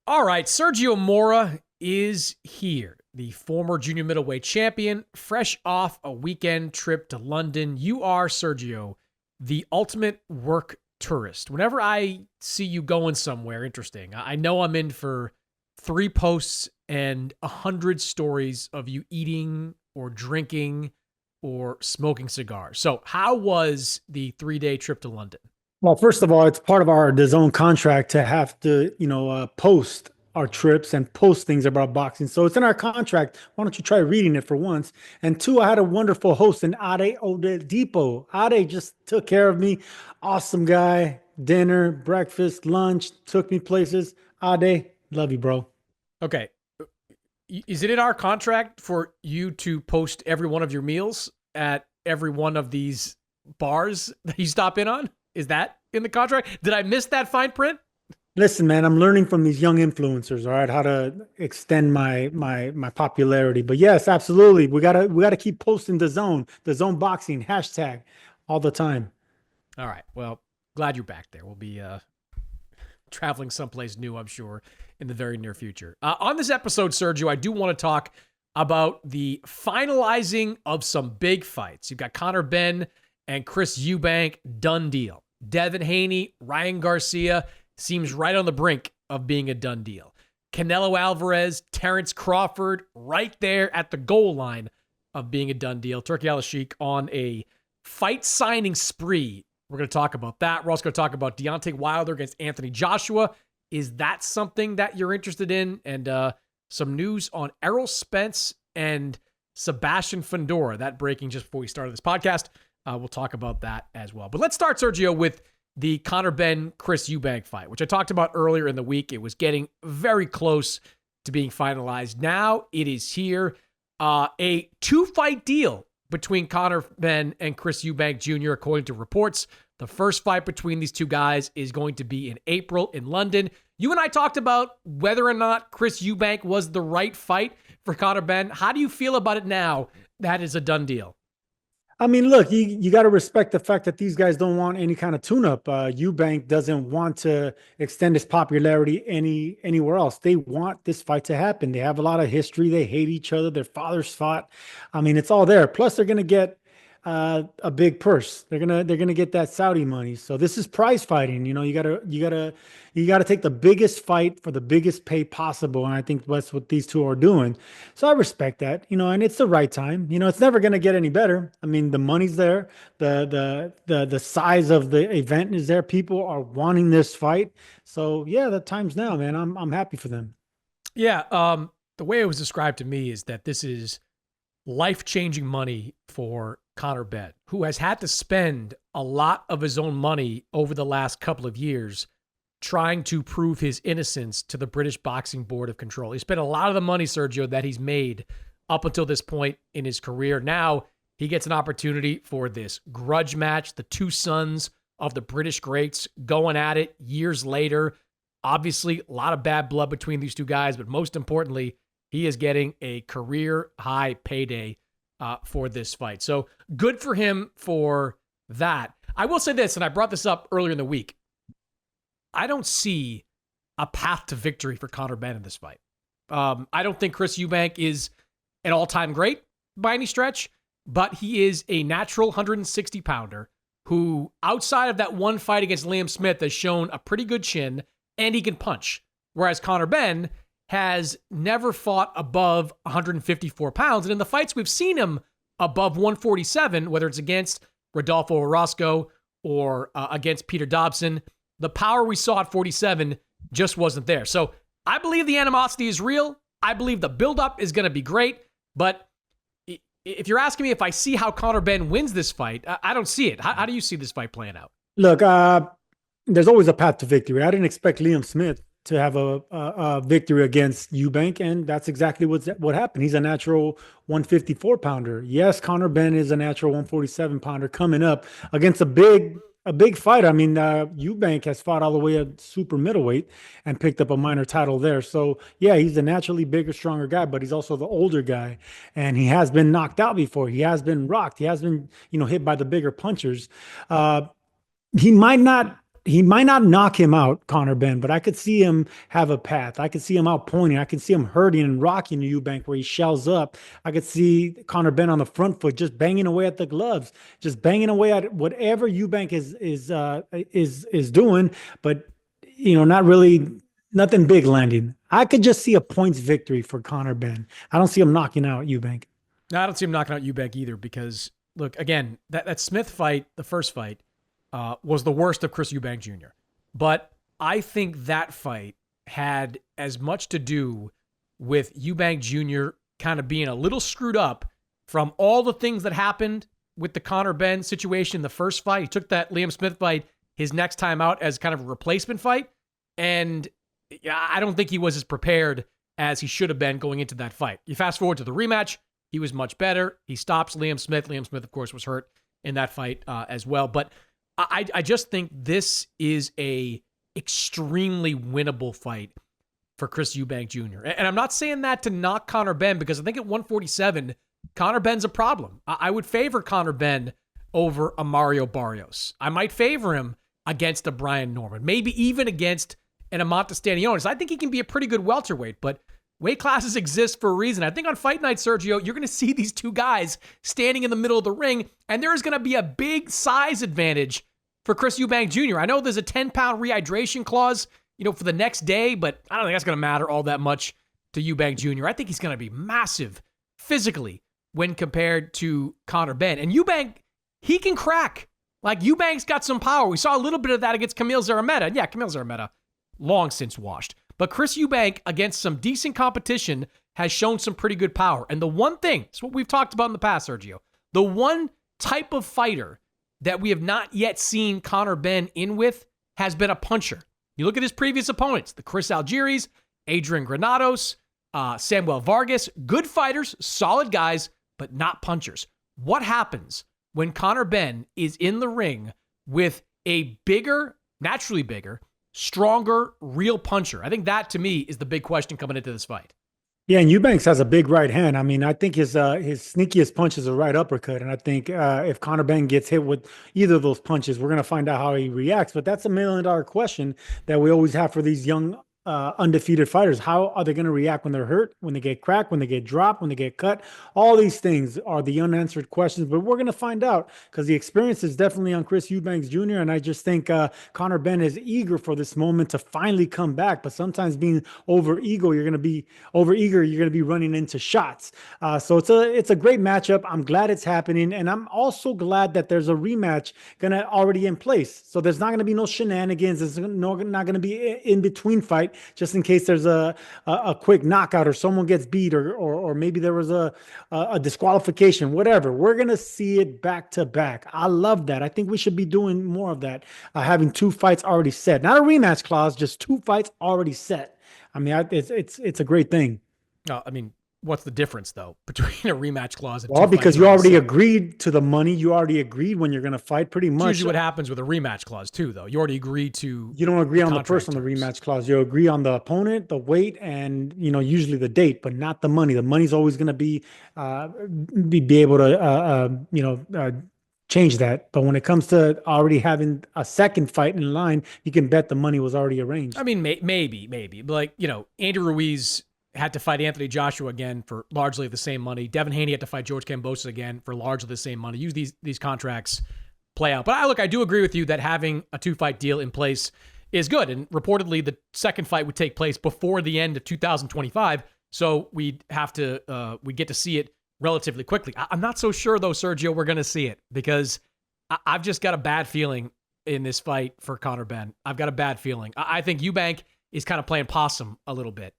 All right, Sergio Mora is here, the former junior middleweight champion, fresh off a weekend trip to London. You are, Sergio, the ultimate work tourist. Whenever I see you going somewhere interesting, I know I'm in for 3 posts and 100 stories of you eating or drinking or smoking cigars. So how was the 3-day trip to London? Well, first of all, it's part of our DAZN contract to have to, post our trips and post things about boxing. So it's in our contract. Why don't you try reading it for once? And two, I had a wonderful host in Ade Oladipo. Ade just took care of me. Awesome guy. Dinner, breakfast, lunch, took me places. Ade, love you, bro. Okay. Is it in our contract for you to post every one of your meals at every one of these bars that you stop in on? Is that in the contract? Did I miss that fine print? Listen, man, I'm learning from these young influencers, all right, how to extend my popularity. But yes, absolutely. We gotta keep posting the zone boxing hashtag all the time. All right. Well, glad you're back there. We'll be traveling someplace new, I'm sure, in the very near future. On this episode, Sergio, I do want to talk about the finalizing of some big fights. You've got Conor Benn and Chris Eubank, done deal. Devin Haney, Ryan Garcia seems right on the brink of being a done deal. Canelo Alvarez, Terrence Crawford, right there at the goal line of being a done deal. Turki Alalshikh on a fight signing spree. We're going to talk about that. We're also going to talk about Deontay Wilder against Anthony Joshua. Is that something that you're interested in? And some news on Errol Spence and Sebastian Fundora. That breaking just before we started this podcast. We'll talk about that as well. But let's start, Sergio, with the Conor Benn, Chris Eubank fight, which I talked about earlier in the week. It was getting very close to being finalized. Now it is here. A 2-fight deal between Conor Benn and Chris Eubank Jr., according to reports. The first fight between these two guys is going to be in April in London. You and I talked about whether or not Chris Eubank was the right fight for Conor Benn. How do you feel about it now? That is a done deal. I mean, look, you got to respect the fact that these guys don't want any kind of tune-up. Eubank doesn't want to extend his popularity anywhere else. They want this fight to happen. They have a lot of history. They hate each other. Their fathers fought. I mean, it's all there. Plus, they're going to get a big purse. They're gonna get that Saudi money. So this is prize fighting. You gotta take the biggest fight for the biggest pay possible. And I think that's what these two are doing. So I respect that. And it's the right time. It's never gonna get any better. I mean, the money's there. The size of the event is there. People are wanting this fight. So yeah, the time's now, man. I'm happy for them. Yeah. The way it was described to me is that this is life-changing money for Conor Benn, who has had to spend a lot of his own money over the last couple of years trying to prove his innocence to the British Boxing Board of Control. He spent a lot of the money, Sergio, that he's made up until this point in his career. Now he gets an opportunity for this grudge match, the two sons of the British greats going at it years later. Obviously, a lot of bad blood between these two guys, but most importantly, he is getting a career-high payday for this fight. So good for him for that. I will say this, and I brought this up earlier in the week. I don't see a path to victory for Conor Benn in this fight. I don't think Chris Eubank is an all-time great by any stretch, but he is a natural 160-pounder who, outside of that one fight against Liam Smith, has shown a pretty good chin, and he can punch. Whereas Conor Benn has never fought above 154 pounds. And in the fights we've seen him above 147, whether it's against Rodolfo Orozco or against Peter Dobson, the power we saw at 47 just wasn't there. So I believe the animosity is real. I believe the buildup is going to be great. But if you're asking me if I see how Conor Benn wins this fight, I don't see it. How do you see this fight playing out? Look, there's always a path to victory. I didn't expect Liam Smith to have a victory against Eubank, and that's exactly what happened. He's a natural 154 pounder. Yes, Conor Benn is a natural 147 pounder coming up against a big fight. I mean, Eubank has fought all the way at super middleweight and picked up a minor title there. So yeah, he's a naturally bigger, stronger guy, but he's also the older guy, and he has been knocked out before. He has been rocked. He has been, hit by the bigger punchers. He might not he might not knock him out, Conor Benn, but I could see him have a path. I could see him outpointing. I could see him hurting and rocking Eubank where he shells up. I could see Conor Benn on the front foot, just banging away at the gloves, just banging away at whatever Eubank is doing, but not really nothing big landing. I could just see a points victory for Conor Benn. I don't see him knocking out Eubank. No, I don't see him knocking out Eubank either because, look, again, that Smith fight, the first fight, was the worst of Chris Eubank Jr. But I think that fight had as much to do with Eubank Jr. kind of being a little screwed up from all the things that happened with the Conor Benn situation in the first fight. He took that Liam Smith fight his next time out as kind of a replacement fight. And I don't think he was as prepared as he should have been going into that fight. You fast forward to the rematch, he was much better. He stops Liam Smith. Liam Smith, of course, was hurt in that fight as well. But I just think this is a extremely winnable fight for Chris Eubank Jr. And I'm not saying that to knock Conor Benn because I think at 147, Conor Benn's a problem. I would favor Conor Benn over a Mario Barrios. I might favor him against a Brian Norman, maybe even against an Amanta Stanionis. I think he can be a pretty good welterweight, but weight classes exist for a reason. I think on Fight Night, Sergio, you're going to see these two guys standing in the middle of the ring, and there is going to be a big size advantage for Chris Eubank Jr. I know there's a 10-pound rehydration clause, for the next day, but I don't think that's going to matter all that much to Eubank Jr. I think he's going to be massive physically when compared to Conor Benn. And Eubank, he can crack. Like, Eubank's got some power. We saw a little bit of that against Kamil Szeremeta. And yeah, Kamil Szeremeta, long since washed. But Chris Eubank, against some decent competition, has shown some pretty good power. And the one thing, it's what we've talked about in the past, Sergio, the one type of fighter that we have not yet seen Conor Benn in with has been a puncher. You look at his previous opponents, the Chris Algiris, Adrian Granados, Samuel Vargas, good fighters, solid guys, but not punchers. What happens when Conor Benn is in the ring with a bigger, naturally bigger, stronger, real puncher? I think that, to me, is the big question coming into this fight. Yeah, and Eubanks has a big right hand. I mean, I think his sneakiest punch is a right uppercut. And I think if Conor Benn gets hit with either of those punches, we're going to find out how he reacts. But that's $1 million question that we always have for these young undefeated fighters. How are they going to react when they're hurt, when they get cracked, when they get dropped, when they get cut? All these things are the unanswered questions, but we're going to find out because the experience is definitely on Chris Eubank Jr. And I just think Conor Benn is eager for this moment to finally come back. But sometimes being over eager, you're going to be running into shots. So it's a great matchup. I'm glad it's happening. And I'm also glad that there's a rematch already in place. So there's not going to be no shenanigans. There's not going to be in between fight, just in case there's a quick knockout or someone gets beat or maybe there was a disqualification, whatever. We're going to see it back to back. I love that. I think we should be doing more of that, having 2 fights already set. Not a rematch clause, just 2 fights already set. I mean, it's a great thing. No, I mean, what's the difference, though, between a rematch clause and well, because you already agreed to the money. You already agreed when you're going to fight, pretty much. It's usually what happens with a rematch clause, too, though. You already agreed to. You don't agree on the person on the rematch clause. You agree on the opponent, the weight, and usually the date, but not the money. The money's always going to be able to change that. But when it comes to already having a second fight in line, you can bet the money was already arranged. I mean, maybe, but like Andy Ruiz had to fight Anthony Joshua again for largely the same money. Devin Haney had to fight George Kambosos again for largely the same money. Use these contracts play out. But I do agree with you that having a 2-fight deal in place is good. And reportedly, the second fight would take place before the end of 2025. So we get to see it relatively quickly. I'm not so sure, though, Sergio, we're going to see it because I've just got a bad feeling in this fight for Conor Benn. I've got a bad feeling. I think Eubank is kind of playing possum a little bit.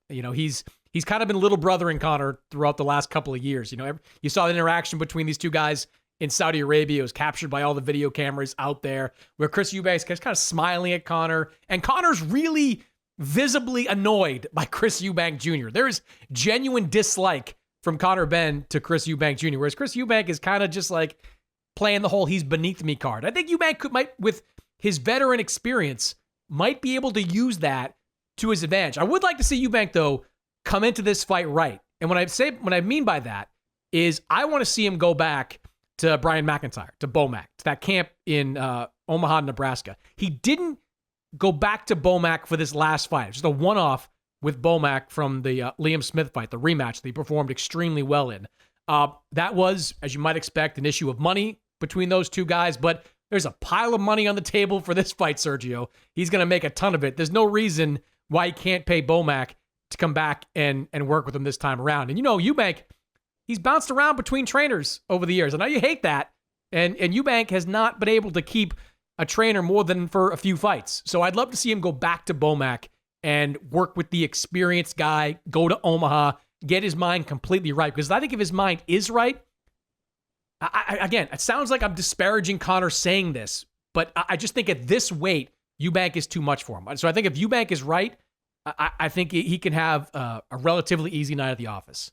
He's kind of been little brother in Conor throughout the last couple of years. You saw the interaction between these two guys in Saudi Arabia. It was captured by all the video cameras out there where Chris Eubank is kind of smiling at Conor, and Conor's really visibly annoyed by Chris Eubank Jr. There is genuine dislike from Conor Benn to Chris Eubank Jr., whereas Chris Eubank is kind of just like playing the whole he's beneath me card. I think Eubank might, with his veteran experience, might be able to use that to his advantage. I would like to see Eubank, though, come into this fight right. And what I mean by that is I want to see him go back to Brian McIntyre, to Bomac, to that camp in Omaha, Nebraska. He didn't go back to Bomac for this last fight. Just a one-off with Bomac from the Liam Smith fight, the rematch that he performed extremely well in. That was, as you might expect, an issue of money between those two guys, but there's a pile of money on the table for this fight, Sergio. He's going to make a ton of it. There's no reason why he can't pay Bomac to come back and work with him this time around. And Eubank, he's bounced around between trainers over the years. I know you hate that, and Eubank has not been able to keep a trainer more than for a few fights. So I'd love to see him go back to Bomac and work with the experienced guy, go to Omaha, get his mind completely right. Because I think if his mind is right, again, it sounds like I'm disparaging Conor saying this, but I just think at this weight, Eubank is too much for him. So I think if Eubank is right, I think he can have a relatively easy night at the office.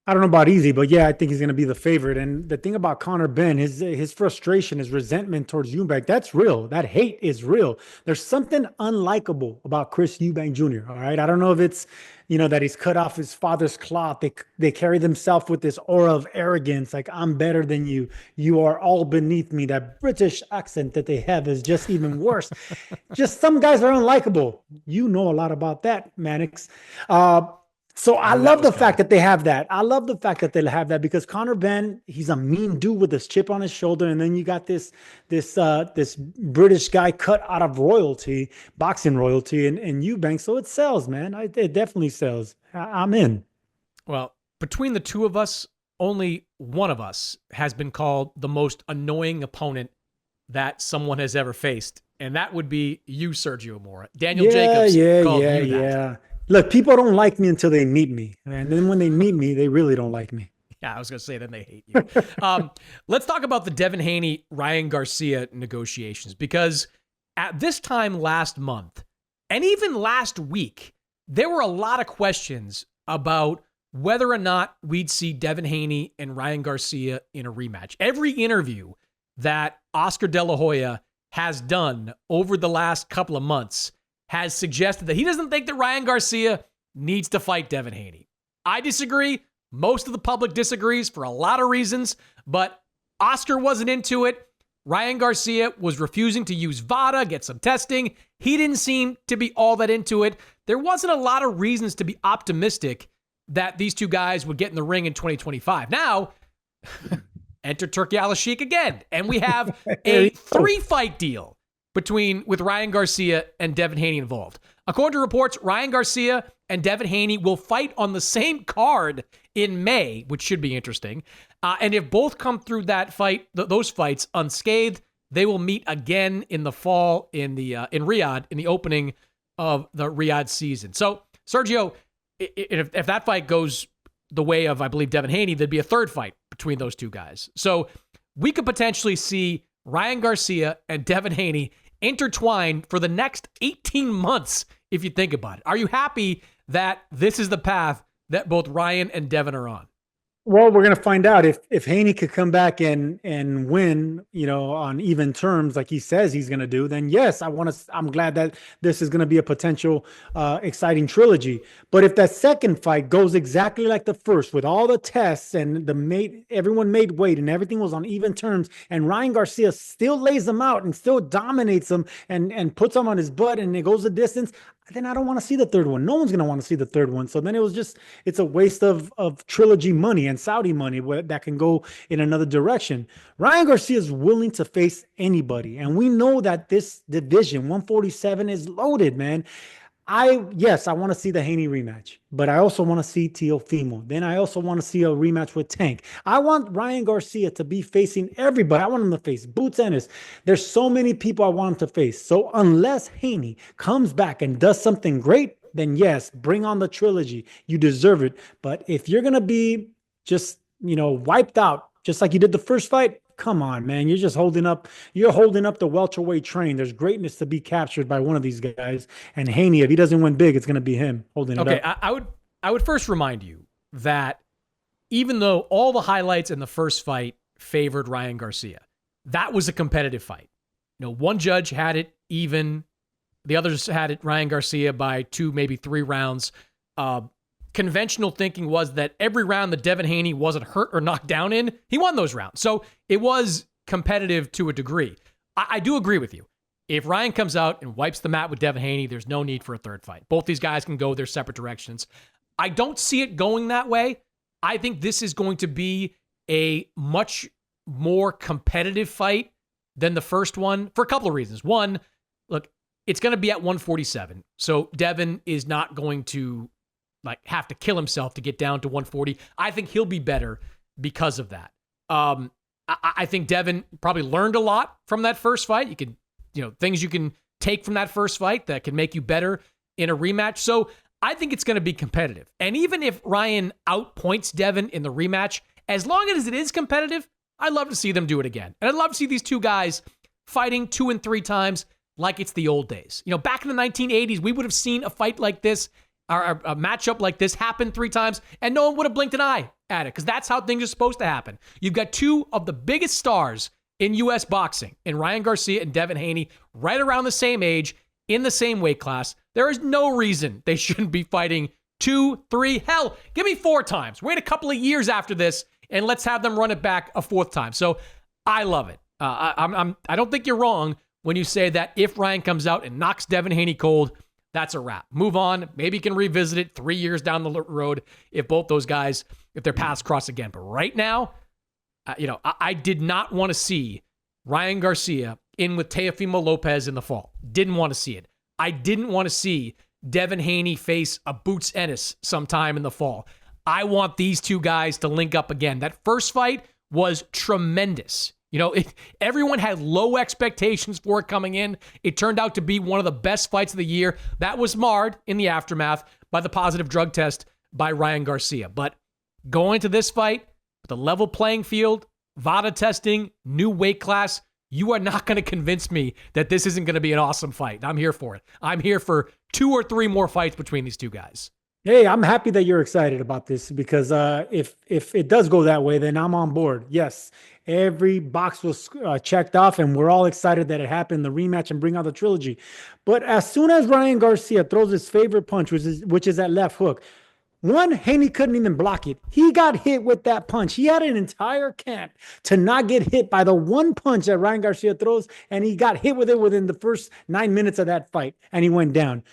I don't know about easy, but yeah, I think he's going to be the favorite. And the thing about Conor Benn, his frustration, his resentment towards Eubank, that's real. That hate is real. There's something unlikable about Chris Eubank Jr. All right. I don't know if it's, that he's cut off his father's cloth. They carry themselves with this aura of arrogance. Like, I'm better than you. You are all beneath me. That British accent that they have is just even worse. Just some guys are unlikable. You know a lot about that, Mannix. So I love the fact that they have that. I love the fact that they have that because Conor Benn, he's a mean dude with this chip on his shoulder, and then you got this British guy cut out of royalty, boxing royalty, and Eubank. So it sells, man. It definitely sells. I'm in. Well, between the two of us, only one of us has been called the most annoying opponent that someone has ever faced, and that would be you, Sergio Mora. Daniel Jacobs called you that. Look, people don't like me until they meet me. And then when they meet me, they really don't like me. Yeah, I was going to say, then they hate you. Let's talk about the Devin Haney, Ryan Garcia negotiations, because at this time last month, and even last week, there were a lot of questions about whether or not we'd see Devin Haney and Ryan Garcia in a rematch. Every interview that Oscar De La Hoya has done over the last couple of months has suggested that he doesn't think that Ryan Garcia needs to fight Devin Haney. I disagree. Most of the public disagrees for a lot of reasons, but Oscar wasn't into it. Ryan Garcia was refusing to use VADA, get some testing. He didn't seem to be all that into it. There wasn't a lot of reasons to be optimistic that these two guys would get in the ring in 2025. Now, enter Turki Alalshikh again, and we have a 3-fight deal with Ryan Garcia and Devin Haney involved. According to reports, Ryan Garcia and Devin Haney will fight on the same card in May, which should be interesting. And if both come through that fight, those fights unscathed, they will meet again in the fall in Riyadh in the opening of the Riyadh season. So, Sergio, if that fight goes the way of, I believe, Devin Haney, there'd be a 3rd fight between those two guys. So we could potentially see Ryan Garcia and Devin Haney intertwined for the next 18 months, if you think about it. Are you happy that this is the path that both Ryan and Devin are on? Well, we're going to find out if Haney could come back and win, on even terms like he says he's going to do, then yes, I'm glad that this is going to be a potential exciting trilogy. But if that second fight goes exactly like the first with all the tests and everyone made weight and everything was on even terms and Ryan Garcia still lays them out and still dominates them and puts them on his butt and it goes the distance, then I don't want to see the third one. No one's going to want to see the third one. So then it's a waste of trilogy money and Saudi money that can go in another direction. Ryan Garcia is willing to face anybody. And we know that this division, 147, is loaded, man. I want to see the Haney rematch, but I also want to see Teofimo. Then I also want to see a rematch with Tank. I want Ryan Garcia to be facing everybody. I want him to face Boots Ennis. There's so many people I want him to face. So unless Haney comes back and does something great, then yes, bring on the trilogy. You deserve it. But if you're going to be just, wiped out, just like you did the first fight, come on, man. You're holding up the welterweight train. There's greatness to be captured by one of these guys. And Haney, if he doesn't win big, it's going to be him holding it up. Okay, I would first remind you that even though all the highlights in the first fight favored Ryan Garcia, that was a competitive fight. One judge had it even. The others had it Ryan Garcia by 2, maybe 3 rounds. Conventional thinking was that every round that Devin Haney wasn't hurt or knocked down in, he won those rounds. So it was competitive to a degree. I do agree with you. If Ryan comes out and wipes the mat with Devin Haney, there's no need for a third fight. Both these guys can go their separate directions. I don't see it going that way. I think this is going to be a much more competitive fight than the first one for a couple of reasons. One, look, it's going to be at 147. So Devin is not going to have to kill himself to get down to 140. I think he'll be better because of that. I think Devin probably learned a lot from that first fight. You can, things you can take from that first fight that can make you better in a rematch. So I think it's going to be competitive. And even if Ryan outpoints Devin in the rematch, as long as it is competitive, I'd love to see them do it again. And I'd love to see these two guys fighting 2 and 3 times like it's the old days. Back in the 1980s, we would have seen a fight like this, or a matchup like this happen 3 times, and no one would have blinked an eye at it, because that's how things are supposed to happen. You've got 2 of the biggest stars in U.S. boxing, in Ryan Garcia and Devin Haney, right around the same age, in the same weight class. There is no reason they shouldn't be fighting 2, 3, hell, give me 4 times. Wait a couple of years after this, and let's have them run it back a 4th time. So I love it. I don't think you're wrong when you say that if Ryan comes out and knocks Devin Haney cold, that's a wrap. Move on. Maybe you can revisit it 3 years down the road if both those guys, if their paths cross again. But right now, I did not want to see Ryan Garcia in with Teofimo Lopez in the fall. Didn't want to see it. I didn't want to see Devin Haney face a Boots Ennis sometime in the fall. I want these two guys to link up again. That first fight was tremendous. Everyone had low expectations for it coming in. It turned out to be one of the best fights of the year. That was marred in the aftermath by the positive drug test by Ryan Garcia. But going to this fight, with a level playing field, VADA testing, new weight class, you are not going to convince me that this isn't going to be an awesome fight. I'm here for it. I'm here for 2 or 3 more fights between these two guys. Hey, I'm happy that you're excited about this, because if it does go that way, then I'm on board. Yes, every box was checked off, and we're all excited that it happened, the rematch, and bring out the trilogy. But as soon as Ryan Garcia throws his favorite punch, which is that left hook, Haney couldn't even block it. He got hit with that punch. He had an entire camp to not get hit by the one punch that Ryan Garcia throws, and he got hit with it within the first 9 minutes of that fight, and he went down.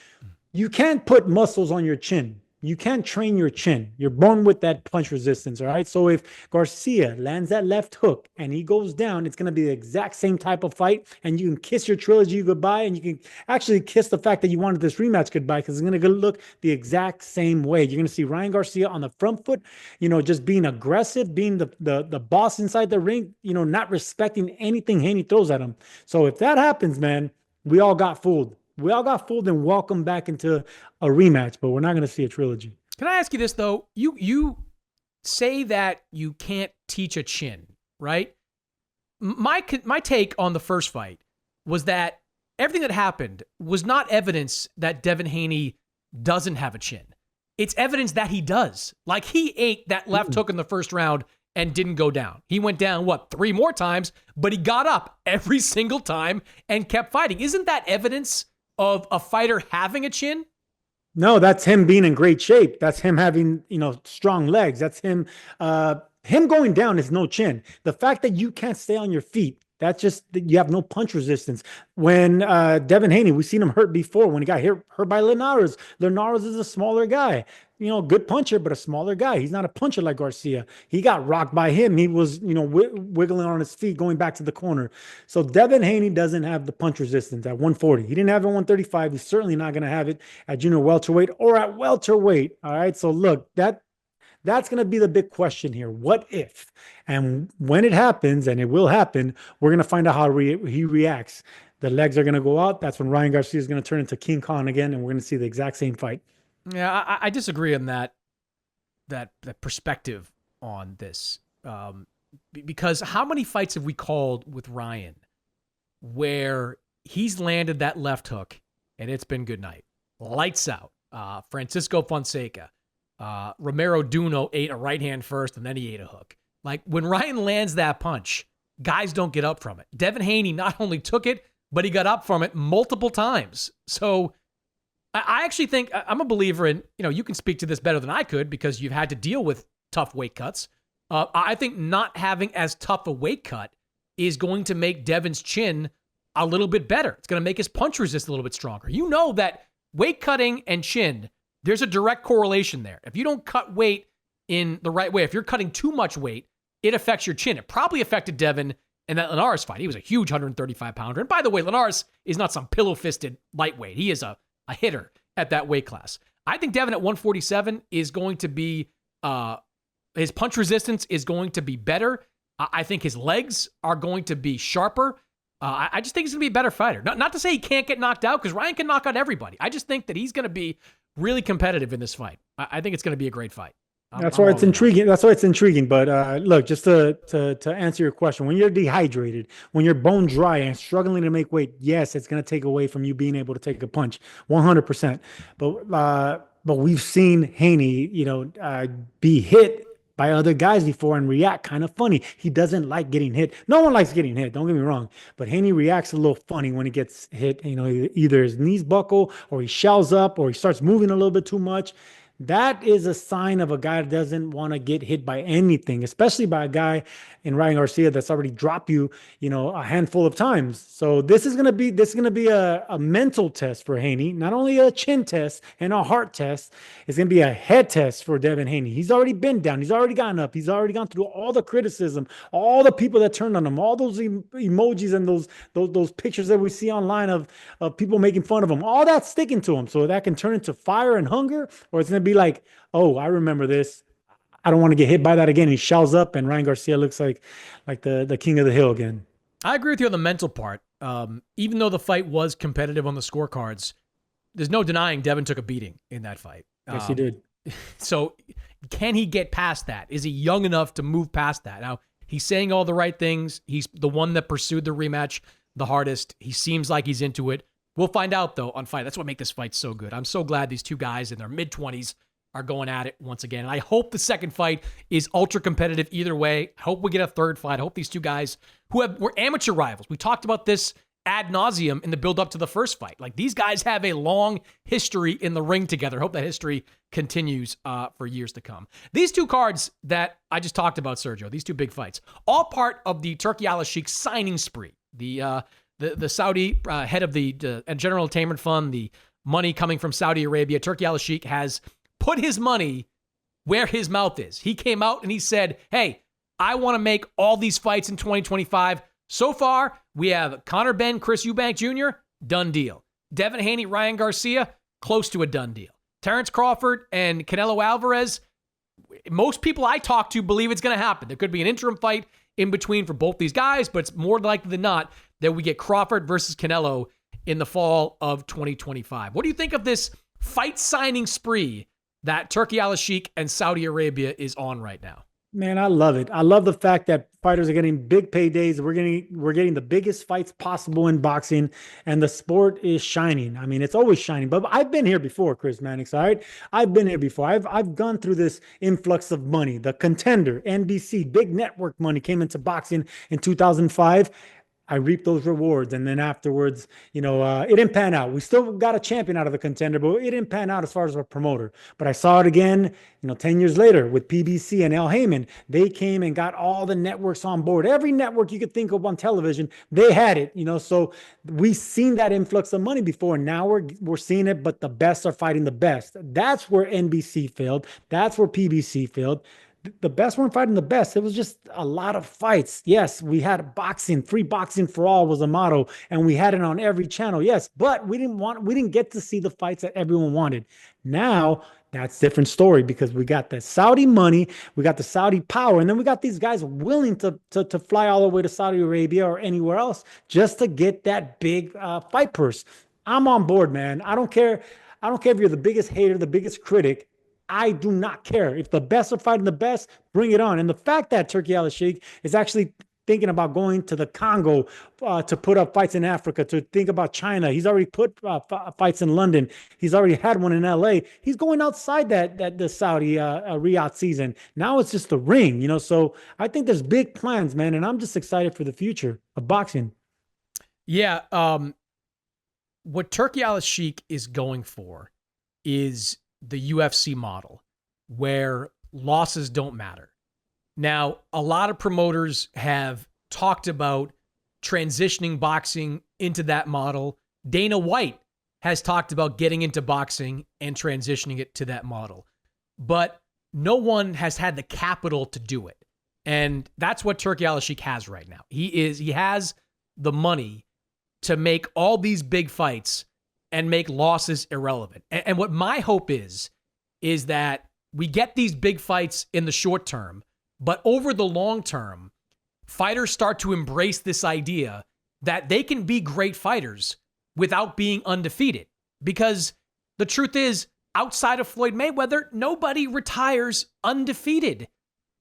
You can't put muscles on your chin. You can't train your chin. You're born with that punch resistance, all right? So if Garcia lands that left hook and he goes down, it's going to be the exact same type of fight, and you can kiss your trilogy goodbye, and you can actually kiss the fact that you wanted this rematch goodbye, because it's going to look the exact same way. You're going to see Ryan Garcia on the front foot, just being aggressive, being the boss inside the ring, not respecting anything Haney throws at him. So if that happens, man, we all got fooled. We all got fooled and welcomed back into a rematch, but we're not going to see a trilogy. Can I ask you this, though? You say that you can't teach a chin, right? My take on the first fight was that everything that happened was not evidence that Devin Haney doesn't have a chin. It's evidence that he does. Like, he ate that left hook in the first round and didn't go down. He went down, 3 more times, but he got up every single time and kept fighting. Isn't that evidence of a fighter having a chin? No, that's him being in great shape. That's him having, strong legs. That's him going down is no chin. The fact that you can't stay on your feet, that's just that you have no punch resistance. When Devin Haney, we've seen him hurt before when he got hurt by Linares. Linares is a smaller guy. Good puncher, but a smaller guy. He's not a puncher like Garcia. He got rocked by him. He was, wiggling on his feet, going back to the corner. So Devin Haney doesn't have the punch resistance at 140. He didn't have it at 135. He's certainly not going to have it at junior welterweight or at welterweight. All right. So look, that's going to be the big question here. What if? And when it happens, and it will happen, we're going to find out how he reacts. The legs are going to go out. That's when Ryan Garcia is going to turn into King Kong again, and we're going to see the exact same fight. Yeah, I disagree on that perspective on this, because how many fights have we called with Ryan where he's landed that left hook and it's been good night, lights out? Francisco Fonseca, Romero Duno ate a right hand first and then he ate a hook. Like, when Ryan lands that punch, guys don't get up from it. Devin Haney not only took it, but he got up from it multiple times. So I actually think I'm a believer in, you can speak to this better than I could because you've had to deal with tough weight cuts. I think not having as tough a weight cut is going to make Devin's chin a little bit better. It's going to make his punch resist a little bit stronger. You know that weight cutting and chin, there's a direct correlation there. If you don't cut weight in the right way, if you're cutting too much weight, it affects your chin. It probably affected Devin in that Linares fight. He was a huge 135-pounder. And by the way, Linares is not some pillow-fisted lightweight. He is a hitter at that weight class. I think Devin at 147 is going to be, his punch resistance is going to be better. I think his legs are going to be sharper. I just think he's going to be a better fighter. Not to say he can't get knocked out, because Ryan can knock out everybody. I just think that he's going to be really competitive in this fight. I think it's going to be a great fight. That's why it's intriguing. That's why it's intriguing. But look, just to answer your question, when you're dehydrated, when you're bone dry and struggling to make weight, yes, it's going to take away from you being able to take a punch, 100%. But we've seen Haney, be hit by other guys before and react kind of funny. He doesn't like getting hit. No one likes getting hit. Don't get me wrong. But Haney reacts a little funny when he gets hit. Either his knees buckle or he shells up or he starts moving a little bit too much. That is a sign of a guy that doesn't want to get hit by anything, especially by a guy in Ryan Garcia that's already dropped you, a handful of times. So this is gonna be a mental test for Haney, not only a chin test and a heart test. It's gonna be a head test for Devin Haney. He's already been down. He's already gotten up. He's already gone through all the criticism, all the people that turned on him, all those emojis and those pictures that we see online of people making fun of him. All that's sticking to him. So that can turn into fire and hunger, or it's gonna be like, oh, I remember this. I don't want to get hit by that again. He shells up, and Ryan Garcia looks like the king of the hill again. I agree with you on the mental part. Even though the fight was competitive on the scorecards, there's no denying Devin took a beating in that fight. Yes, he did. So can he get past that? Is he young enough to move past that? Now, he's saying all the right things. He's the one that pursued the rematch the hardest. He seems like he's into it. We'll find out, though, on fight. That's what makes this fight so good. I'm so glad these two guys in their mid-20s are going at it once again. And I hope the second fight is ultra competitive either way. I hope we get a third fight. I hope these two guys were amateur rivals. We talked about this ad nauseum in the build up to the first fight. Like, these guys have a long history in the ring together. I hope that history continues for years to come. These two cards that I just talked about, Sergio, these two big fights, all part of the Turki Alalshikh signing spree. The Saudi head of the General Entertainment Fund, the money coming from Saudi Arabia, Turki Alalshikh has put his money where his mouth is. He came out and he said, hey, I want to make all these fights in 2025. So far, we have Conor Benn, Chris Eubank Jr., done deal. Devin Haney, Ryan Garcia, close to a done deal. Terrence Crawford and Canelo Alvarez, most people I talk to believe it's going to happen. There could be an interim fight in between for both these guys, but it's more likely than not that we get Crawford versus Canelo in the fall of 2025. What do you think of this fight signing spree that Turki Alalshikh and Saudi Arabia is on right now? Man, I love it. I love the fact that fighters are getting big paydays. We're getting the biggest fights possible in boxing, and the sport is shining. I mean, it's always shining. But I've been here before, Chris Mannix. All right, I've been here before. I've gone through this influx of money. The Contender, NBC, big network money came into boxing in 2005. I reaped those rewards. And then afterwards, it didn't pan out. We still got a champion out of the Contender, but it didn't pan out as far as a promoter. But I saw it again, 10 years later with PBC and Al Heyman. They came and got all the networks on board. Every network you could think of on television, they had it, so we've seen that influx of money before. Now we're seeing it, but the best are fighting the best. That's where NBC failed. That's where PBC failed. The best weren't fighting the best. It was just a lot of fights. Yes, we had boxing, free boxing for all was a motto, and we had it on every channel. Yes, but we didn't get to see the fights that everyone wanted. Now that's a different story, because we got the Saudi money, we got the Saudi power, and then we got these guys willing to fly all the way to Saudi Arabia or anywhere else just to get that big fight purse. I'm on board, man. I don't care. I don't care if you're the biggest hater, the biggest critic. I do not care. If the best are fighting the best, bring it on. And the fact that Turki Alalshikh is actually thinking about going to the Congo to put up fights in Africa, to think about China. He's already put fights in London. He's already had one in LA. He's going outside the Saudi Riyadh season. Now it's just the ring, so I think there's big plans, man. And I'm just excited for the future of boxing. Yeah. What Turki Alalshikh is going for is the UFC model, where losses don't matter. Now, a lot of promoters have talked about transitioning boxing into that model. Dana White has talked about getting into boxing and transitioning it to that model. But no one has had the capital to do it. And that's what Turki Alalshikh has right now. He has the money to make all these big fights and make losses irrelevant. And what my hope is that we get these big fights in the short term, but over the long term, fighters start to embrace this idea that they can be great fighters without being undefeated. Because the truth is, outside of Floyd Mayweather, nobody retires undefeated.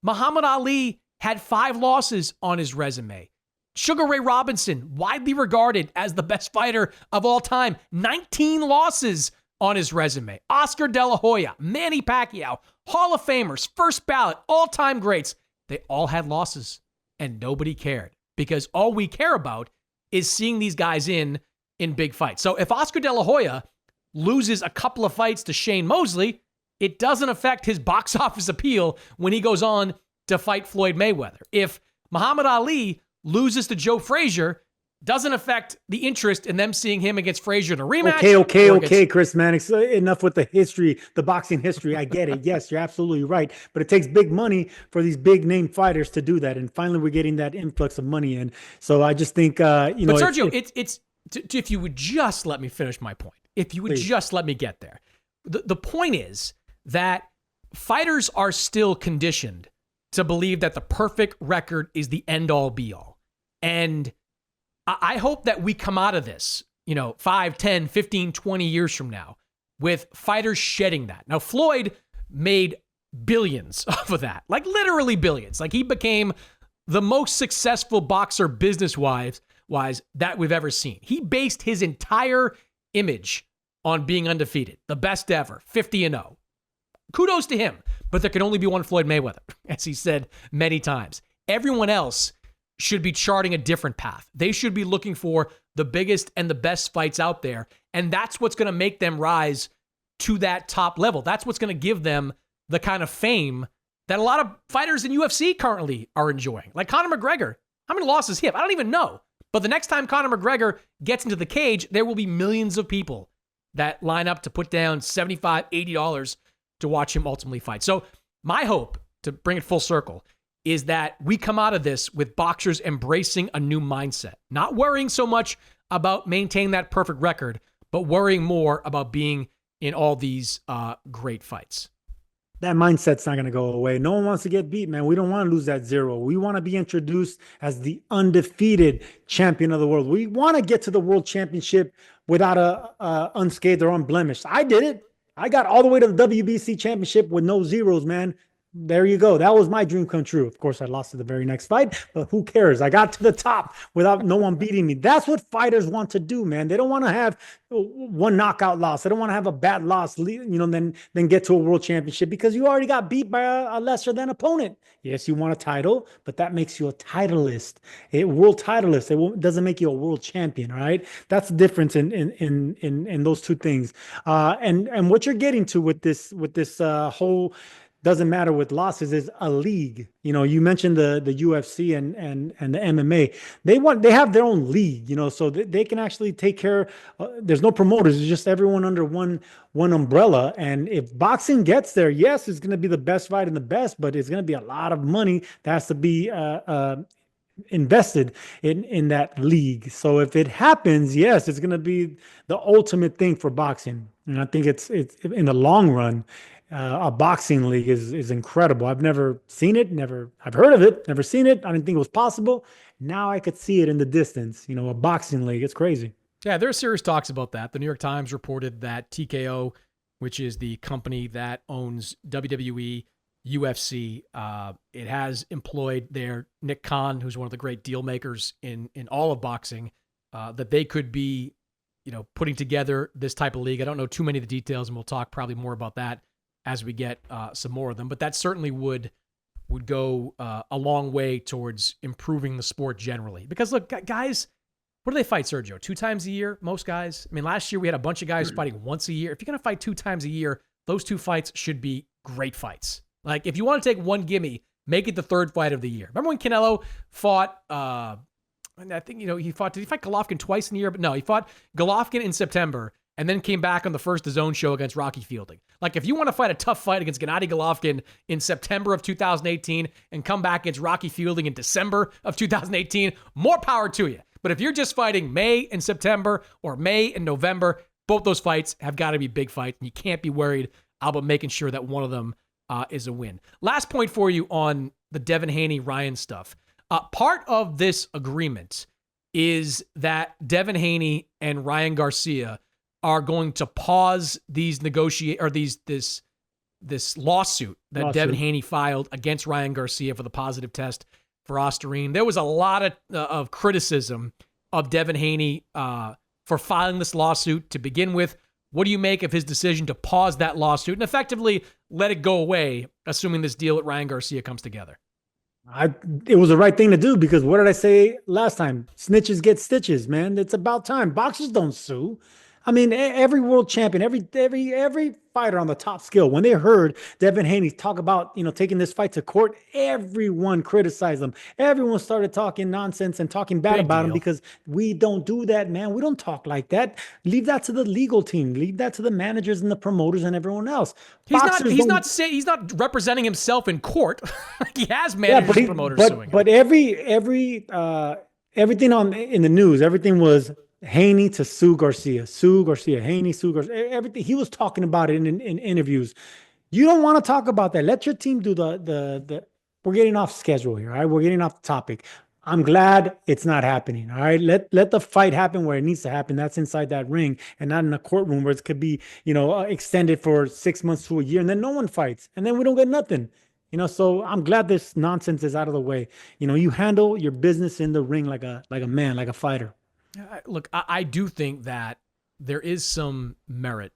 Muhammad Ali had 5 losses on his resume. Sugar Ray Robinson, widely regarded as the best fighter of all time, 19 losses on his resume. Oscar De La Hoya, Manny Pacquiao, Hall of Famers, first ballot, all-time greats. They all had losses, and nobody cared, because all we care about is seeing these guys in big fights. So if Oscar De La Hoya loses a couple of fights to Shane Mosley, it doesn't affect his box office appeal when he goes on to fight Floyd Mayweather. If Muhammad Ali loses to Joe Frazier, doesn't affect the interest in them seeing him against Frazier in a rematch. Okay, Chris Mannix. Enough with the history, the boxing history. I get it. Yes, you're absolutely right. But it takes big money for these big name fighters to do that. And finally, we're getting that influx of money in. So I just think, But Sergio, if you would just let me finish my point. If you would just let me get there. The point is that fighters are still conditioned to believe that the perfect record is the end-all, be-all. And I hope that we come out of this, 5, 10, 15, 20 years from now with fighters shedding that. Now, Floyd made billions off of that, like literally billions. Like he became the most successful boxer business-wise that we've ever seen. He based his entire image on being undefeated, the best ever, 50-0. Kudos to him, but there can only be one Floyd Mayweather, as he said many times. Everyone else should be charting a different path. They should be looking for the biggest and the best fights out there, and that's what's going to make them rise to that top level. That's what's going to give them the kind of fame that a lot of fighters in UFC currently are enjoying. Like Conor McGregor. How many losses he have? I don't even know. But the next time Conor McGregor gets into the cage, there will be millions of people that line up to put down $75, $80 to watch him ultimately fight. So my hope, to bring it full circle, is that we come out of this with boxers embracing a new mindset, not worrying so much about maintaining that perfect record, but worrying more about being in all these great fights. That mindset's not going to go away. No one wants to get beat, man. We don't want to lose that 0. We want to be introduced as the undefeated champion of the world. We want to get to the world championship without a unscathed or unblemished. I did it. I got all the way to the WBC championship with no zeros, man. There you go. That was my dream come true. Of course, I lost to the very next fight, but who cares? I got to the top without no one beating me. That's what fighters want to do, man. They don't want to have one knockout loss. They don't want to have a bad loss, then get to a world championship because you already got beat by a lesser than opponent. Yes, you want a title, but that makes you a titleist, a world titleist. It doesn't make you a world champion, all right? That's the difference in those two things. And what you're getting to with this whole doesn't matter with losses is a league. You mentioned the UFC and the MMA. They have their own league, so they can actually take care. There's no promoters. It's just everyone under one umbrella. And if boxing gets there, yes, it's going to be the best fight and the best, but it's going to be a lot of money that has to be invested in that league. So if it happens, yes, it's going to be the ultimate thing for boxing. And I think it's in the long run. A boxing league is incredible. I've never seen it, I've heard of it, never seen it. I didn't think it was possible. Now I could see it in the distance. A boxing league. It's crazy. Yeah, there are serious talks about that. The New York Times reported that TKO, which is the company that owns WWE, UFC, it has employed their Nick Khan, who's one of the great deal makers in all of boxing, that they could be, putting together this type of league. I don't know too many of the details, and we'll talk probably more about that as we get some more of them. But that certainly would go a long way towards improving the sport generally. Because look, guys, what do they fight, Sergio? 2 times a year, most guys? I mean, last year we had a bunch of guys fighting once a year. If you're going to fight 2 times a year, those 2 fights should be great fights. Like, if you want to take one gimme, make it the 3rd fight of the year. Remember when Canelo fought, And I think, did he fight Golovkin twice in the year? But no, he fought Golovkin in September and then came back on the first DAZN show against Rocky Fielding. Like, if you want to fight a tough fight against Gennady Golovkin in September of 2018 and come back against Rocky Fielding in December of 2018, more power to you. But if you're just fighting May and September or May and November, both those fights have got to be big fights, and you can't be worried about making sure that one of them is a win. Last point for you on the Devin Haney-Ryan stuff. Part of this agreement is that Devin Haney and Ryan Garcia are going to pause these this lawsuit that Devin Haney filed against Ryan Garcia for the positive test for Ostarine. There was a lot of criticism of Devin Haney for filing this lawsuit to begin with. What do you make of his decision to pause that lawsuit and effectively let it go away, assuming this deal with Ryan Garcia comes together? It was the right thing to do, because what did I say last time? Snitches get stitches, man. It's about time. Boxers don't sue. I mean, every world champion, every fighter on the top skill, when they heard Devin Haney talk about, taking this fight to court, everyone criticized him. Everyone started talking nonsense and talking bad about him, because we don't do that, man. We don't talk like that. Leave that to the legal team. Leave that to the managers and the promoters and everyone else. He's not representing himself in court. He has managers and promoters suing him. But everything in the news, everything was Haney to sue Garcia, Haney, sue Garcia. Everything, he was talking about it in interviews. You don't want to talk about that. Let your team do the. We're getting off schedule here. All right, we're getting off the topic. I'm glad it's not happening. All right, let the fight happen where it needs to happen. That's inside that ring, and not in a courtroom where it could be extended for 6 months to a year, and then no one fights, and then we don't get nothing. So I'm glad this nonsense is out of the way. You handle your business in the ring like a man, like a fighter. Look, I do think that there is some merit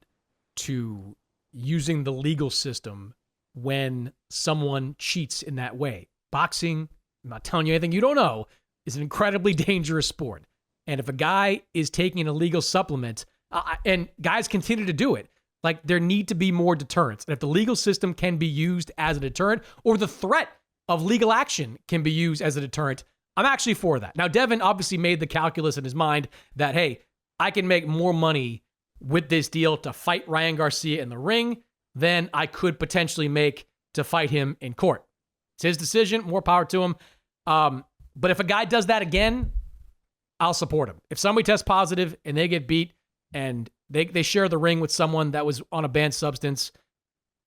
to using the legal system when someone cheats in that way. Boxing, I'm not telling you anything you don't know, is an incredibly dangerous sport. And if a guy is taking an illegal supplement, and guys continue to do it, like, there need to be more deterrence. And if the legal system can be used as a deterrent, or the threat of legal action can be used as a deterrent, I'm actually for that. Now, Devin obviously made the calculus in his mind that, hey, I can make more money with this deal to fight Ryan Garcia in the ring than I could potentially make to fight him in court. It's his decision. More power to him. But if a guy does that again, I'll support him. If somebody tests positive and they get beat and they share the ring with someone that was on a banned substance,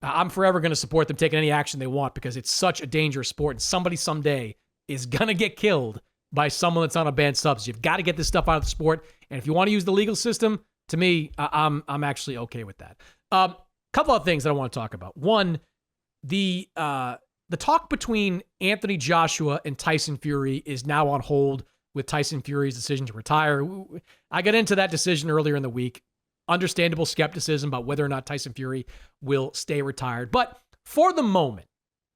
I'm forever going to support them taking any action they want, because it's such a dangerous sport, and somebody someday is going to get killed by someone that's on a banned substance. You've got to get this stuff out of the sport. And if you want to use the legal system, to me, I'm actually okay with that. Couple of things that I want to talk about. One, the talk between Anthony Joshua and Tyson Fury is now on hold with Tyson Fury's decision to retire. I got into that decision earlier in the week. Understandable skepticism about whether or not Tyson Fury will stay retired. But for the moment,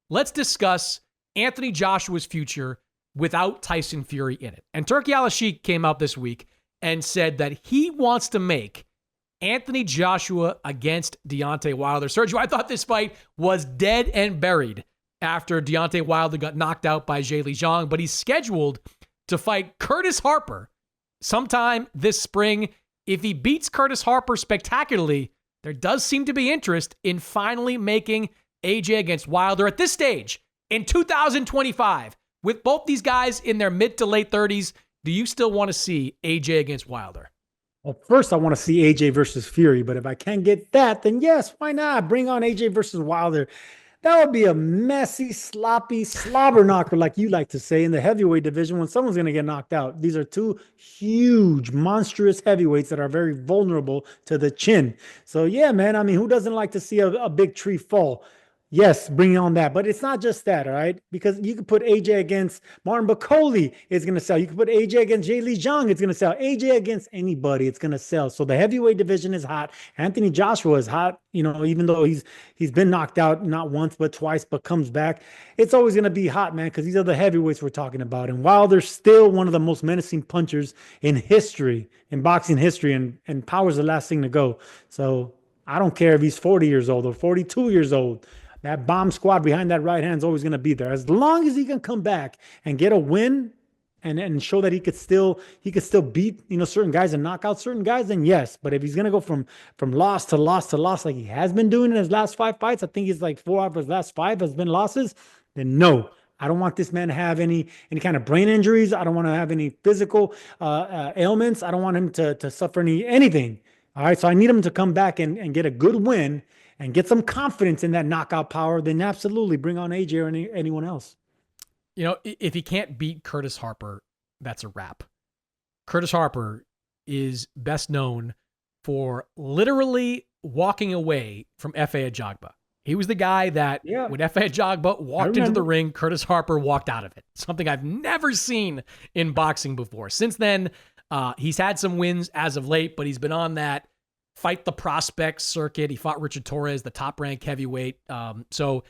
let's discuss Anthony Joshua's future without Tyson Fury in it. And Turki Alalshikh came out this week and said that he wants to make Anthony Joshua against Deontay Wilder. Sergio, I thought this fight was dead and buried after Deontay Wilder got knocked out by Zhilei Zhang, but he's scheduled to fight Curtis Harper sometime this spring. If he beats Curtis Harper spectacularly, there does seem to be interest in finally making AJ against Wilder at this stage. In 2025, with both these guys in their mid to late 30s, do you still want to see AJ against Wilder? Well, first I want to see AJ versus Fury, but if I can't get that, then yes, why not? Bring on AJ versus Wilder. That would be a messy, sloppy slobber knocker, like you like to say, in the heavyweight division when someone's going to get knocked out. These are two huge, monstrous heavyweights that are very vulnerable to the chin. So yeah, man, I mean, who doesn't like to see a big tree fall? Yes, bring on that. But it's not just that, all right? Because you could put AJ against Martin Bakoli, it's going to sell. You could put AJ against Zhilei Zhang, it's going to sell. AJ against anybody, it's going to sell. So the heavyweight division is hot. Anthony Joshua is hot, even though he's been knocked out not once but twice, but comes back. It's always going to be hot, man, because these are the heavyweights we're talking about. And Wilder's still one of the most menacing punchers in history, in boxing history, and power's the last thing to go. So I don't care if he's 40 years old or 42 years old. That bomb squad behind that right hand is always going to be there. As long as he can come back and get a win and show that he could still beat certain guys and knock out certain guys, then yes. But if he's gonna go from loss to loss to loss like he has been doing in his last 5 fights, I think he's like 4 out of his last 5 has been losses. Then no, I don't want this man to have any kind of brain injuries. I don't want to have any physical ailments. I don't want him to suffer anything. All right, so I need him to come back and get a good win and get some confidence in that knockout power. Then absolutely bring on AJ or anyone else. If he can't beat Curtis Harper, that's a wrap. Curtis Harper is best known for literally walking away from F.A. Ajagba. He was the guy that when F.A. Ajagba walked into the ring, Curtis Harper walked out of it. Something I've never seen in boxing before. Since then, he's had some wins as of late, but he's been on that fight the prospect circuit. He fought Richard Torres, the top-ranked heavyweight. So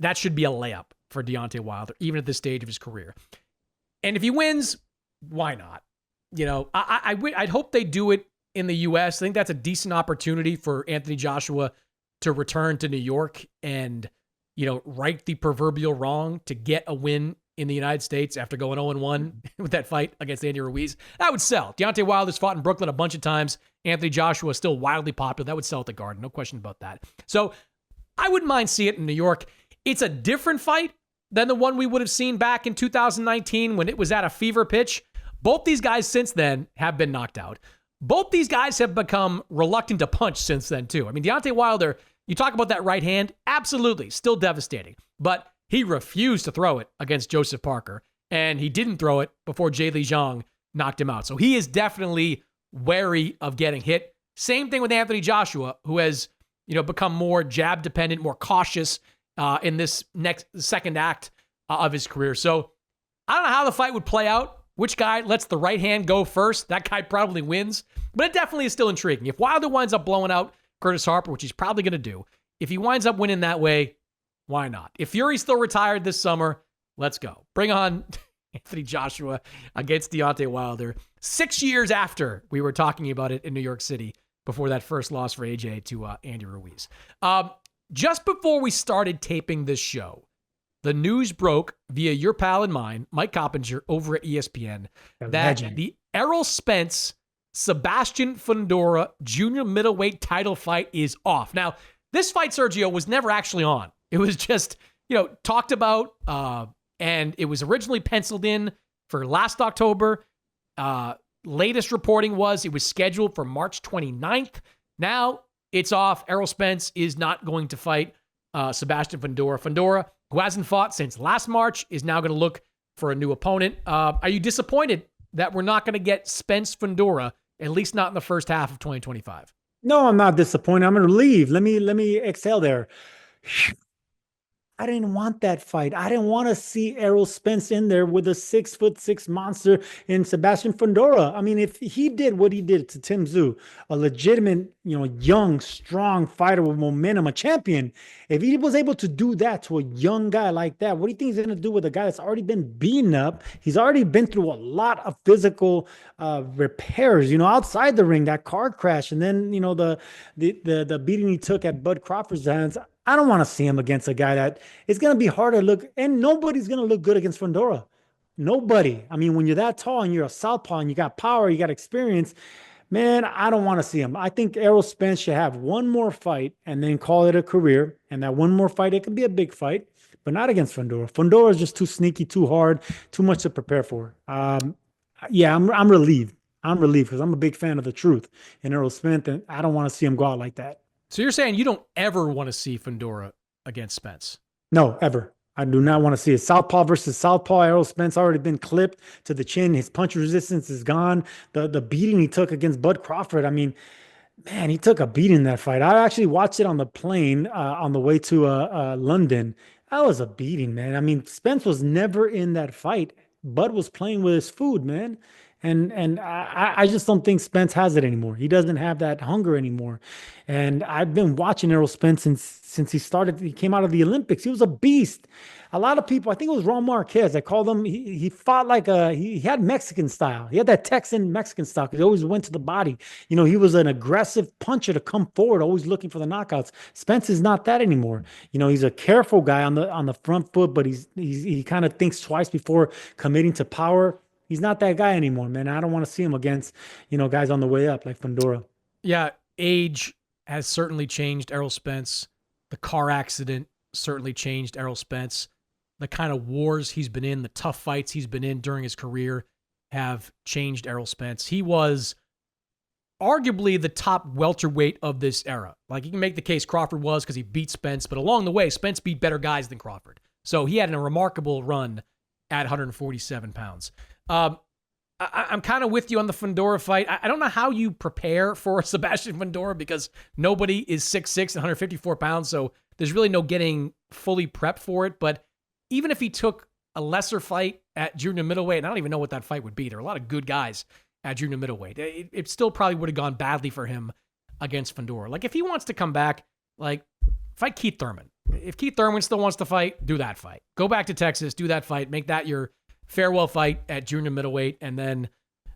that should be a layup for Deontay Wilder, even at this stage of his career. And if he wins, why not? I'd hope they do it in the U.S. I think that's a decent opportunity for Anthony Joshua to return to New York and, right the proverbial wrong to get a win in the United States after going 0-1 with that fight against Andy Ruiz. That would sell. Deontay Wilder's fought in Brooklyn a bunch of times. Anthony Joshua is still wildly popular. That would sell at the Garden. No question about that. So I wouldn't mind seeing it in New York. It's a different fight than the one we would have seen back in 2019 when it was at a fever pitch. Both these guys since then have been knocked out. Both these guys have become reluctant to punch since then, too. I mean, Deontay Wilder, you talk about that right hand, absolutely, still devastating. But he refused to throw it against Joseph Parker, and he didn't throw it before Jay Lee Zhang knocked him out. So he is definitely wary of getting hit. Same thing with Anthony Joshua, who has, become more jab dependent, more cautious in this second act of his career. So I don't know how the fight would play out. Which guy lets the right hand go first? That guy probably wins. But it definitely is still intriguing. If Wilder winds up blowing out Curtis Harper, which he's probably going to do, if he winds up winning that way, why not? If Fury's still retired this summer, let's go. Bring on Anthony Joshua against Deontay Wilder. 6 years after we were talking about it in New York City before that first loss for AJ to Andy Ruiz. Just before we started taping this show, the news broke via your pal and mine, Mike Coppinger, over at ESPN, that the Errol Spence, Sebastian Fundora Jr. middleweight title fight is off. Now, this fight, Sergio, was never actually on. It was just, talked about, and it was originally penciled in for last October. Latest reporting was it was scheduled for March 29th. Now it's off. Errol Spence is not going to fight Sebastian Fundora. Fundora, who hasn't fought since last March, is now going to look for a new opponent. Are you disappointed that we're not going to get Spence Fundora, at least not in the first half of 2025? No, I'm not disappointed. I'm relieved. Let me exhale there. I didn't want that fight. I didn't want to see Errol Spence in there with a 6'6" monster in Sebastian Fundora. I mean, if he did what he did to Tim Tszyu, a legitimate, young, strong fighter with momentum, a champion, if he was able to do that to a young guy like that, what do you think he's going to do with a guy that's already been beaten up? He's already been through a lot of physical repairs, outside the ring, that car crash, and then, the beating he took at Bud Crawford's hands. I don't want to see him against a guy that it's going to be hard to look, and nobody's going to look good against Fundora. Nobody. I mean, when you're that tall and you're a southpaw and you got power, you got experience, man, I don't want to see him. I think Errol Spence should have one more fight and then call it a career. And that one more fight, it could be a big fight, but not against Fundora. Fundora is just too sneaky, too hard, too much to prepare for. Yeah, I'm relieved. I'm relieved because I'm a big fan of the truth in Errol Spence, and I don't want to see him go out like that. So you're saying you don't ever want to see Fundora against Spence? No, ever. I do not want to see it. Southpaw versus Southpaw. Errol Spence already been clipped to the chin. His punch resistance is gone. The beating he took against Bud Crawford, I mean, man, he took a beating in that fight. I actually watched it on the plane on the way to London. That was a beating, man. I mean, Spence was never in that fight. Bud was playing with his food, man. And I just don't think Spence has it anymore. He doesn't have that hunger anymore. And I've been watching Errol Spence since he started. He came out of the Olympics. He was a beast. A lot of people, I think it was Ron Marquez. I called him. He fought like he had Mexican style. He had that Texan Mexican style because he always went to the body. He was an aggressive puncher to come forward, always looking for the knockouts. Spence is not that anymore. He's a careful guy on the front foot, but he kind of thinks twice before committing to power. He's not that guy anymore, man. I don't want to see him against, guys on the way up like Fundora. Yeah, age has certainly changed Errol Spence. The car accident certainly changed Errol Spence. The kind of wars he's been in, the tough fights he's been in during his career have changed Errol Spence. He was arguably the top welterweight of this era. Like, you can make the case Crawford was because he beat Spence, but along the way, Spence beat better guys than Crawford. So he had a remarkable run at 147 pounds. I'm kind of with you on the Fundora fight. I don't know how you prepare for Sebastian Fundora because nobody is 6'6" and 154 pounds, so there's really no getting fully prepped for it. But even if he took a lesser fight at junior middleweight, and I don't even know what that fight would be. There are a lot of good guys at junior middleweight. It still probably would have gone badly for him against Fundora. Like, if he wants to come back, like, fight Keith Thurman. If Keith Thurman still wants to fight, do that fight. Go back to Texas, do that fight, make that your farewell fight at junior middleweight, and then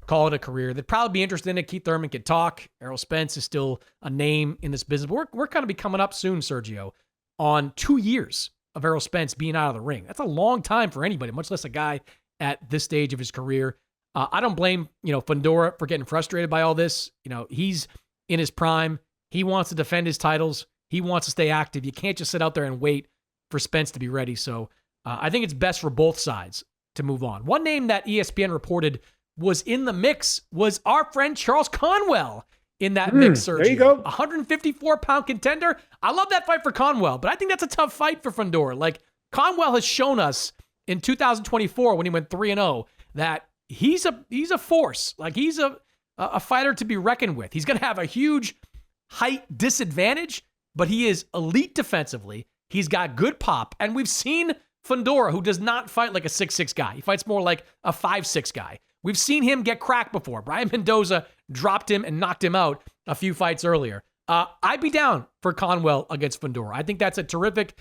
call it a career. They'd probably be interested in it. Keith Thurman could talk. Errol Spence is still a name in this business. But we're kind of be coming up soon, Sergio, on 2 years of Errol Spence being out of the ring. That's a long time for anybody, much less a guy at this stage of his career. I don't blame, Fundora for getting frustrated by all this. He's in his prime. He wants to defend his titles. He wants to stay active. You can't just sit out there and wait for Spence to be ready. So I think it's best for both sides to move on. One name that ESPN reported was in the mix was our friend Charles Conwell in that mix, Sergio. There you go. 154-pound contender. I love that fight for Conwell, but I think that's a tough fight for Fundora. Like, Conwell has shown us in 2024 when he went 3-0 that he's a force. Like, he's a fighter to be reckoned with. He's going to have a huge height disadvantage, but he is elite defensively. He's got good pop, and we've seen Fundora, who does not fight like a 6'6" guy. He fights more like a 5'6" guy. We've seen him get cracked before. Brian Mendoza dropped him and knocked him out a few fights earlier. I'd be down for Conwell against Fundora. I think that's a terrific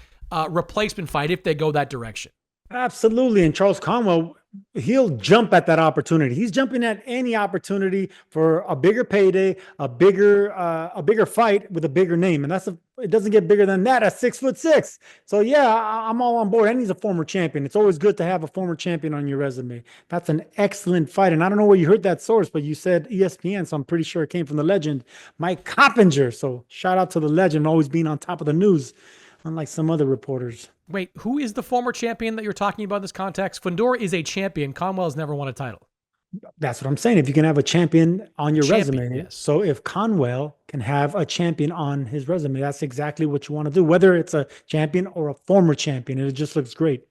replacement fight if they go that direction. Absolutely. And Charles Conwell, he'll jump at that opportunity. He's jumping at any opportunity for a bigger payday, a bigger fight with a bigger name. And it doesn't get bigger than that at 6'6". So yeah, I'm all on board. And he's a former champion. It's always good to have a former champion on your resume. That's an excellent fight. And I don't know where you heard that source, but you said ESPN. So I'm pretty sure it came from the legend, Mike Coppinger. So shout out to the legend, always being on top of the news, unlike some other reporters. Wait, who is the former champion that you're talking about in this context? Fundora is a champion. Conwell has never won a title. That's what I'm saying. If you can have a champion on your resume. Yes. So if Conwell can have a champion on his resume, that's exactly what you want to do, whether it's a champion or a former champion. It just looks great.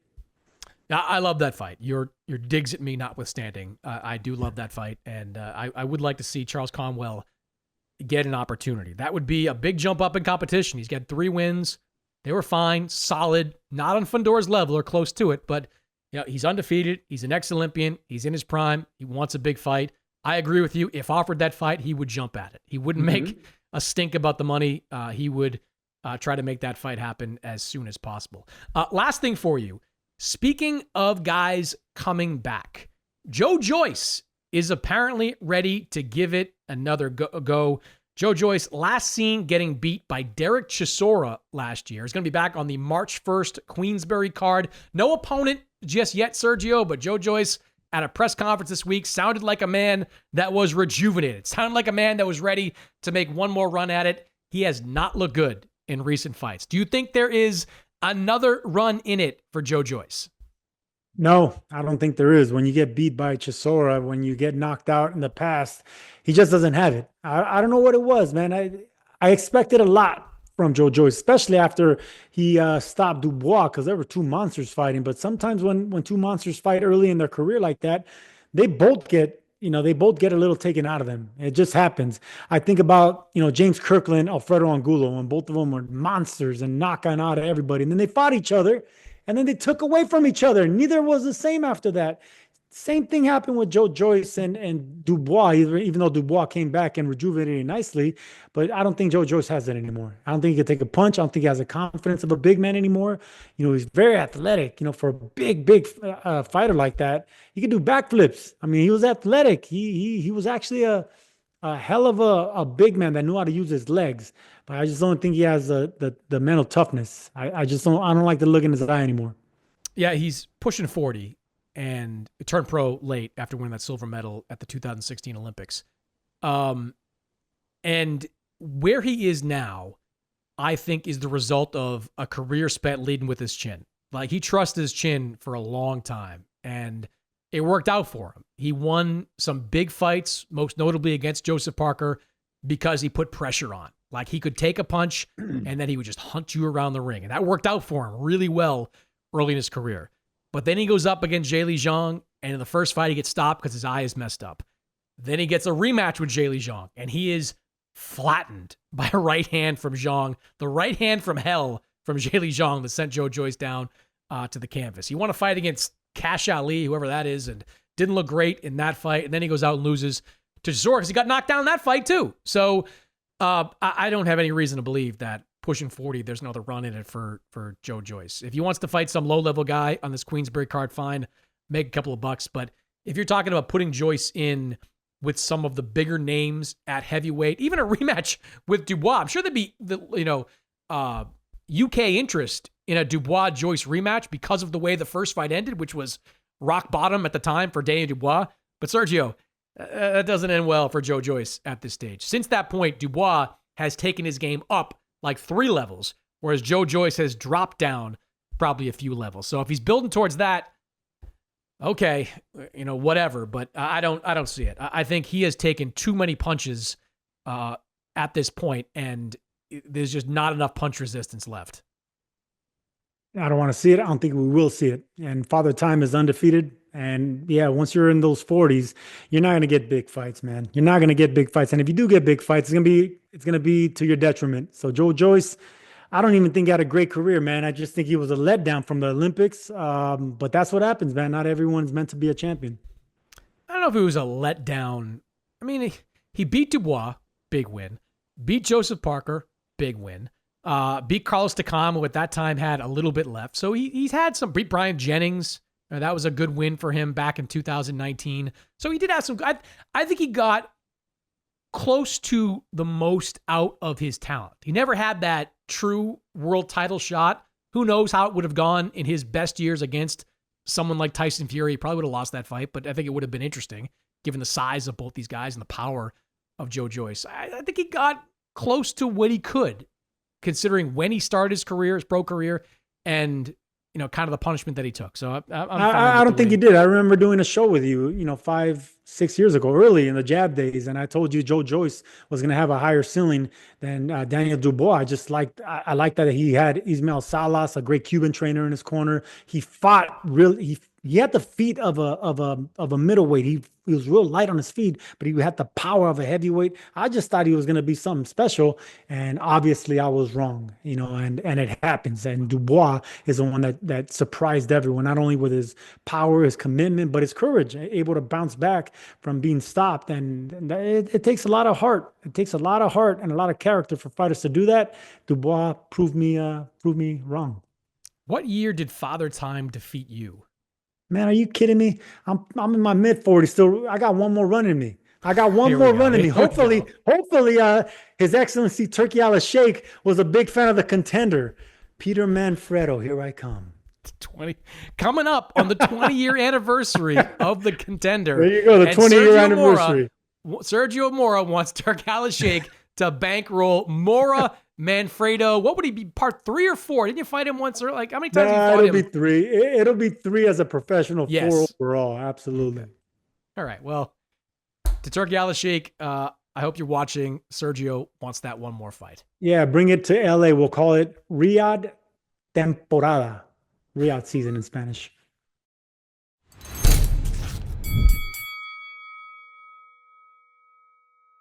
I love that fight. Your digs at me notwithstanding. I do love that fight. And I would like to see Charles Conwell get an opportunity. That would be a big jump up in competition. He's got 3 wins. They were fine, solid, not on Fundora's level or close to it, but he's undefeated. He's an ex-Olympian. He's in his prime. He wants a big fight. I agree with you. If offered that fight, he would jump at it. He wouldn't make a stink about the money. He would try to make that fight happen as soon as possible. Last thing for you. Speaking of guys coming back, Joe Joyce is apparently ready to give it another go. Joe Joyce, last seen getting beat by Derek Chisora last year. He's going to be back on the March 1st Queensberry card. No opponent just yet, Sergio, but Joe Joyce at a press conference this week sounded like a man that was rejuvenated. Sounded like a man that was ready to make one more run at it. He has not looked good in recent fights. Do you think there is another run in it for Joe Joyce? No, I don't think there is. When you get beat by Chisora, when you get knocked out in the past, he just doesn't have it. I don't know what it was, man. I expected a lot from Joe Joyce, especially after he stopped Dubois, because there were 2 monsters fighting. But sometimes when 2 monsters fight early in their career like that, they both get a little taken out of them. It just happens. I think about, James Kirkland, Alfredo Angulo, and both of them were monsters and knocking out everybody. And then they fought each other. And then they took away from each other. Neither was the same after that. Same thing happened with Joe Joyce and Dubois, even though Dubois came back and rejuvenated nicely. But I don't think Joe Joyce has it anymore. I don't think he can take a punch. I don't think he has the confidence of a big man anymore. He's very athletic. For a big fighter like that, he can do backflips. I mean, he was athletic. He was actually a hell of a big man that knew how to use his legs. But I just don't think he has the mental toughness. I just don't. I don't like the look in his eye anymore. Yeah, he's pushing 40 and turned pro late after winning that silver medal at the 2016 Olympics. And where he is now, I think, is the result of a career spent leading with his chin. Like, he trusted his chin for a long time, and it worked out for him. He won some big fights, most notably against Joseph Parker, because he put pressure on. Like, he could take a punch, and then he would just hunt you around the ring. And that worked out for him really well early in his career. But then he goes up against Zhilei Zhang, and in the first fight, he gets stopped because his eye is messed up. Then he gets a rematch with Zhilei Zhang, and he is flattened by a right hand from Zhang, the right hand from hell from Zhilei Zhang that sent Joe Joyce down to the canvas. He won a fight against Cash Ali, whoever that is, and didn't look great in that fight. And then he goes out and loses to Chisora because he got knocked down in that fight too. So I don't have any reason to believe that pushing 40, there's another run in it for Joe Joyce. If he wants to fight some low-level guy on this Queensberry card, fine, make a couple of bucks. But if you're talking about putting Joyce in with some of the bigger names at heavyweight, even a rematch with Dubois, I'm sure there'd be UK interest in a Dubois-Joyce rematch because of the way the first fight ended, which was rock bottom at the time for Daniel Dubois. But Sergio, that doesn't end well for Joe Joyce at this stage. Since that point, Dubois has taken his game up like 3 levels, whereas Joe Joyce has dropped down probably a few levels. So if he's building towards that, okay, whatever. But I don't see it. I think he has taken too many punches at this point, and there's just not enough punch resistance left. I don't want to see it. I don't think we will see it. And Father Time is undefeated. And yeah, once you're in those 40s, you're not going to get big fights, man. You're not going to get big fights. And if you do get big fights, it's going to be to your detriment. So Joe Joyce, I don't even think he had a great career, man. I just think he was a letdown from the Olympics. But that's what happens, man. Not everyone's meant to be a champion. I don't know if it was a letdown. I mean, he beat Dubois, big win. Beat Joseph Parker, big win. Beat Carlos Takam, who at that time had a little bit left. So he's had some. Beat Brian Jennings. That was a good win for him back in 2019. So he did have some. I think he got close to the most out of his talent. He never had that true world title shot. Who knows how it would have gone in his best years against someone like Tyson Fury. He probably would have lost that fight, but I think it would have been interesting given the size of both these guys and the power of Joe Joyce. I think he got close to what he could, considering when he started his career, his pro career, and kind of the punishment that he took. So I don't think he did. I remember doing a show with you, 5-6 years ago, early in the jab days, and I told you Joe Joyce was going to have a higher ceiling than Daniel Dubois. I liked that he had Ismael Salas, a great Cuban trainer, in his corner. He fought really. He had the feet of a middleweight. He was real light on his feet, but he had the power of a heavyweight. I just thought he was going to be something special, and obviously I was wrong. And it happens. And Dubois is the one that surprised everyone, not only with his power, his commitment, but his courage, able to bounce back from being stopped. And it takes a lot of heart. It takes a lot of heart and a lot of character for fighters to do that. Dubois proved me wrong. What year did Father Time defeat you? Man, are you kidding me? I'm in my mid-40s still. I got one more run in me. Hopefully, His Excellency Turki Alalshikh was a big fan of the Contender. Peter Manfredo, here I come. Coming up on the 20-year anniversary of the Contender. There you go, the 20-year anniversary. Sergio Mora wants Turki Alalshikh to bankroll Mora Manfredo. What would he be, part 3 or 4? Didn't you fight him once? Or like, how many times you fought him? It'll be 3. It'll be 3 as a professional, yes. 4 overall. Absolutely. Okay. All right. Well, to Turki Alalshikh, I hope you're watching. Sergio wants that one more fight. Yeah, bring it to LA. We'll call it Riyadh Temporada. Riyadh season in Spanish.